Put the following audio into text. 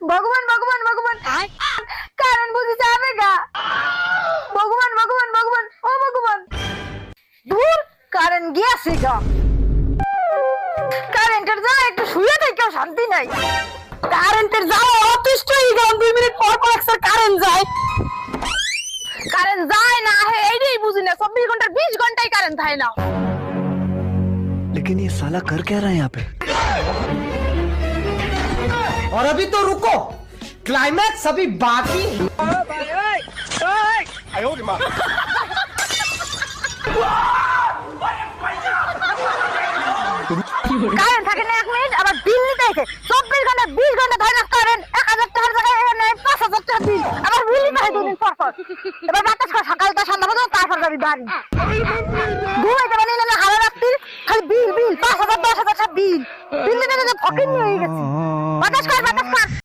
ভগবান ভগবান ভগবান কারেন্ট বুঝি যাবে গা। ভগবান ভগবান ভগবান ও ভগবান, দূর কারেন্ট গিয়েছে গা। কারেন্টের যা একটু শুয়ে থেকেও শান্তি নাই। কারেন্টের যাওয়া অতিষ্ঠ হয়ে গেলাম, 2 মিনিট পর পর একসাথে কারেন্ট যায়। কারেন্ট যায় না হে এইটাই বুঝি না, 24 ঘন্টা 20 ঘন্টায় কারেন্ট থাকে না। लेकिन ये साला कर क्या रहा है यहाँ पे? और अभी तो रुको, क्लाइमैक्स अभी बाकी है। কারেন্ট থাকে না 1 মিনিট, আবার বিল নিতে আসে 24 ঘন্টা 20 ঘন্টা ধরে না কারেন্ট। 1000 টাকার জায়গায় এখানে 5000 টাকা বিল, আবার বিল নিতে হয় 2 দিন পর পর। এবার বাতাস করে সকালটা সন্ধ্যা পর্যন্ত, তারপর যাবি বাড়ি। ঘুমাইতে পারি না, হারা রাত্রি খালি বিল বিল, 5000 10,000 টাকা বিল। বিল নিতে নিতে ফকির হয়ে গেছে।